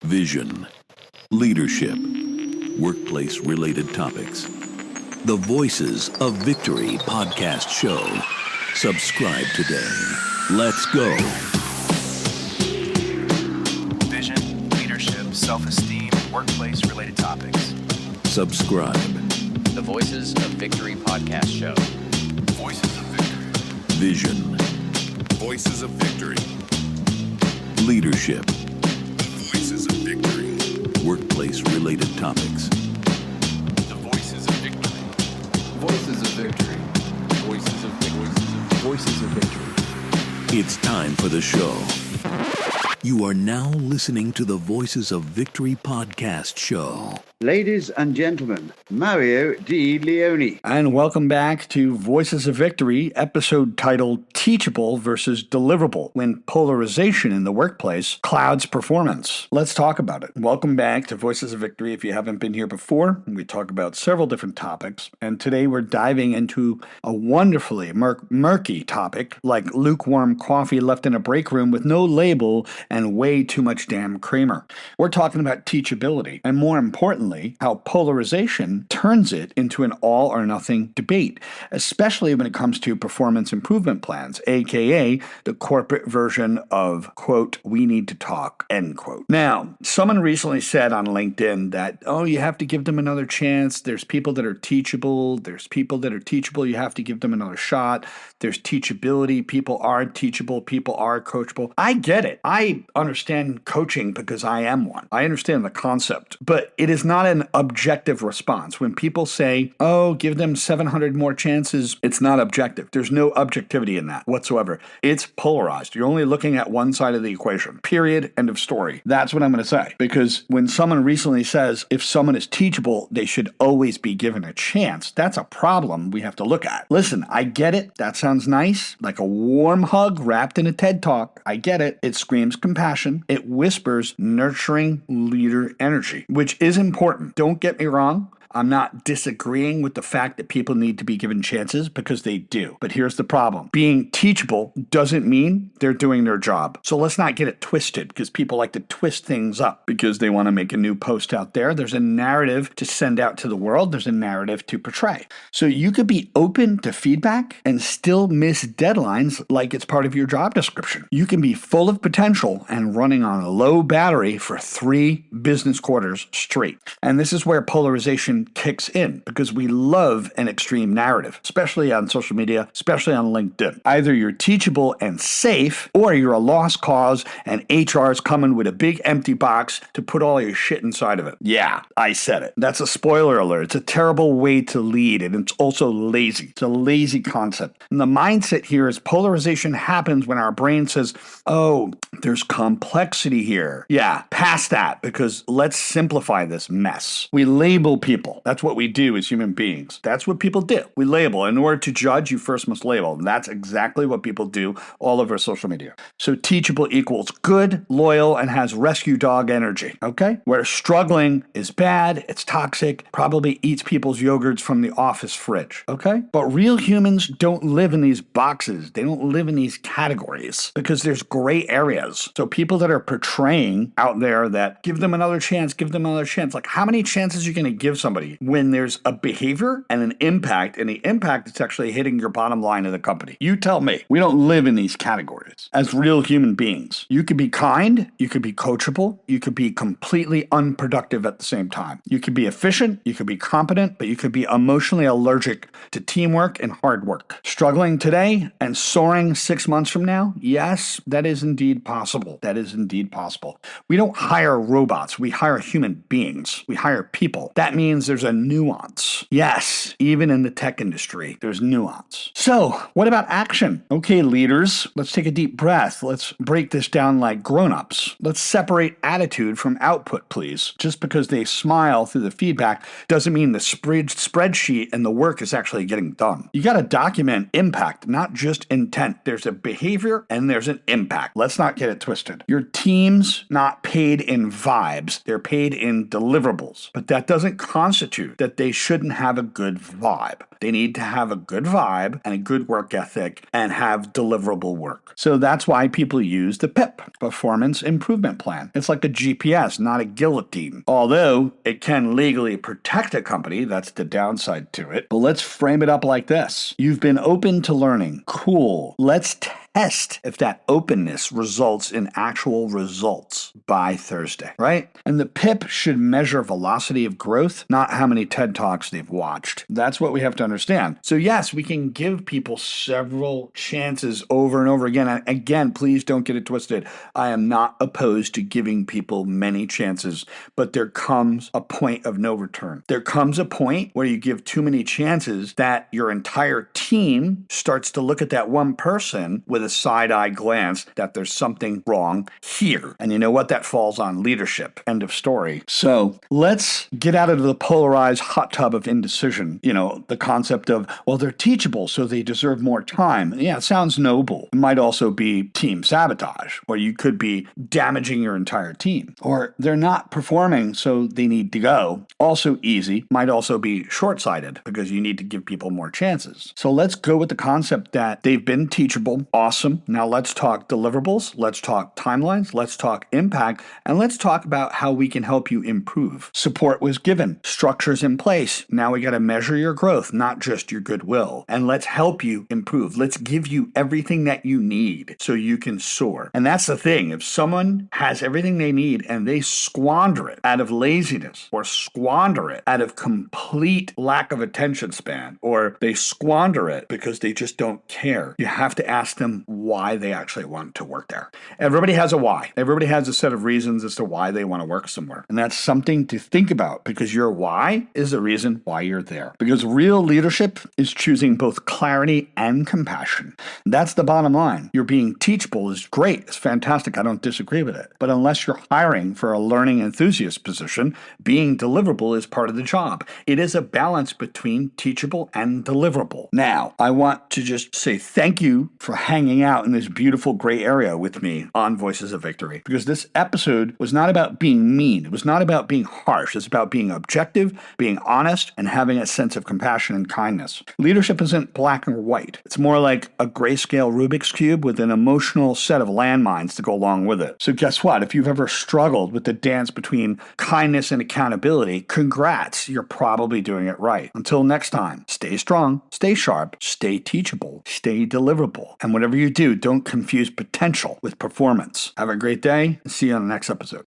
vision, leadership, workplace-related topics. The Voices of Victory podcast show. Subscribe today. Let's go. Vision, leadership, self-esteem, workplace-related topics. Subscribe. The Voices of Victory podcast show. Voices of Victory. Vision, Voices of Victory. leadership, Voices of Victory. workplace-related topics. The Voices of Victory. Voices of Victory. Voices of Victory. Voices of Victory. It's time for the show. You are now listening to the Voices of Victory podcast show. Ladies and gentlemen, Mario Di Leone. And welcome back to Voices of Victory, episode titled Teachable versus Deliverable, when polarization in the workplace clouds performance. Let's talk about it. Welcome back to Voices of Victory. If you haven't been here before, we talk about several different topics, and today we're diving into a wonderfully murky topic like lukewarm coffee left in a break room with no label and way too much damn creamer. We're talking about teachability, and more importantly, how polarization turns it into an all or nothing debate, especially when it comes to performance improvement plans, aka the corporate version of, quote, we need to talk, end quote. Now, someone recently said on LinkedIn that, you have to give them another chance. There's people that are teachable. There's people that are teachable. You have to give them another shot. There's teachability. People are teachable. People are coachable. I get it. I understand coaching because I am one. I understand the concept, but it is not an objective response. When people say, give them 700 more chances, it's not objective. There's no objectivity in that whatsoever. It's polarized. You're only looking at one side of the equation. Period. End of story. That's what I'm going to say. Because when someone recently says, if someone is teachable, they should always be given a chance, that's a problem we have to look at. Listen, I get it. That sounds nice. Like a warm hug wrapped in a TED Talk. I get it. It screams compassion. It whispers nurturing leader energy, which is important. Don't get me wrong. I'm not disagreeing with the fact that people need to be given chances because they do. But here's the problem. Being teachable doesn't mean they're doing their job. So let's not get it twisted because people like to twist things up because they want to make a new post out there. There's a narrative to send out to the world. There's a narrative to portray. So you could be open to feedback and still miss deadlines like it's part of your job description. You can be full of potential and running on a low battery for 3 business quarters straight. And this is where polarization kicks in because we love an extreme narrative, especially on social media, especially on LinkedIn. Either you're teachable and safe, or you're a lost cause and HR's coming with a big empty box to put all your shit inside of it. Yeah, I said it. That's a spoiler alert. It's a terrible way to lead, and it's also lazy. It's a lazy concept. And the mindset here is polarization happens when our brain says, there's complexity here. Yeah, past that, because let's simplify this mess. We label people. That's what we do as human beings. That's what people do. We label. In order to judge, you first must label. And that's exactly what people do all over social media. So teachable equals good, loyal, and has rescue dog energy. Okay? Where struggling is bad, it's toxic, probably eats people's yogurts from the office fridge. Okay? But real humans don't live in these boxes. They don't live in these categories because there's gray areas. So people that are portraying out there that give them another chance, like how many chances are you going to give somebody when there's a behavior and an impact, and the impact is actually hitting your bottom line of the company? You tell me. We don't live in these categories as real human beings. You could be kind, you could be coachable, you could be completely unproductive at the same time. You could be efficient, you could be competent, but you could be emotionally allergic to teamwork and hard work. Struggling today and soaring 6 months from now? Yes, that is indeed possible. That is indeed possible. We don't hire robots. We hire human beings. We hire people. That means there's a nuance. Yes, even in the tech industry, there's nuance. So, what about action? Okay, leaders, let's take a deep breath. Let's break this down like grown-ups. Let's separate attitude from output, please. Just because they smile through the feedback doesn't mean the spreadsheet and the work is actually getting done. You got to document impact, not just intent. There's a behavior and there's an impact. Let's not get it twisted. Your team's not paid in vibes. They're paid in deliverables. But that doesn't constitute constitute that they shouldn't have a good vibe. They need to have a good vibe and a good work ethic and have deliverable work. So that's why people use the PIP, Performance Improvement Plan. It's like a GPS, not a guillotine. Although it can legally protect a company, that's the downside to it. But let's frame it up like this. You've been open to learning. Cool. Let's test if that openness results in actual results by Thursday, right? And the PIP should measure velocity of growth, not how many TED Talks they've watched. That's what we have to understand. So yes, we can give people several chances over and over again. And again, please don't get it twisted. I am not opposed to giving people many chances, but there comes a point of no return. There comes a point where you give too many chances that your entire team starts to look at that one person with a side-eye glance that there's something wrong here. And you know what? That falls on leadership. End of story. So let's get out of the polarized hot tub of indecision. The concept of, well, they're teachable, so they deserve more time. Yeah, it sounds noble. It might also be team sabotage, or you could be damaging your entire team. Or they're not performing, so they need to go. Also easy. Might also be short-sighted, because you need to give people more chances. So let's go with the concept that they've been teachable. Awesome. Now let's talk deliverables. Let's talk timelines. Let's talk impact. And let's talk about how we can help you improve. Support was given. Structures in place. Now we got to measure your growth, not just your goodwill. And let's help you improve. Let's give you everything that you need so you can soar. And that's the thing. If someone has everything they need and they squander it out of laziness, or squander it out of complete lack of attention span, or they squander it because they just don't care, you have to ask them why they actually want to work there. Everybody has a why. Everybody has a set of reasons as to why they want to work somewhere. And that's something to think about, because your why is the reason why you're there. Because real leadership is choosing both clarity and compassion. That's the bottom line. You're being teachable is great. It's fantastic. I don't disagree with it. But unless you're hiring for a learning enthusiast position, being deliverable is part of the job. It is a balance between teachable and deliverable. Now, I want to just say thank you for hanging out in this beautiful gray area with me on Voices of Victory, because this episode was not about being mean. It was not about being harsh. It's about being objective, being honest, and having a sense of compassion and kindness. Leadership isn't black or white. It's more like a grayscale Rubik's Cube with an emotional set of landmines to go along with it. So guess what? If you've ever struggled with the dance between kindness and accountability, congrats. You're probably doing it right. Until next time, stay strong, stay sharp, stay teachable, stay deliverable. And whatever you do, don't confuse potential with performance. Have a great day, and see you on the next episode.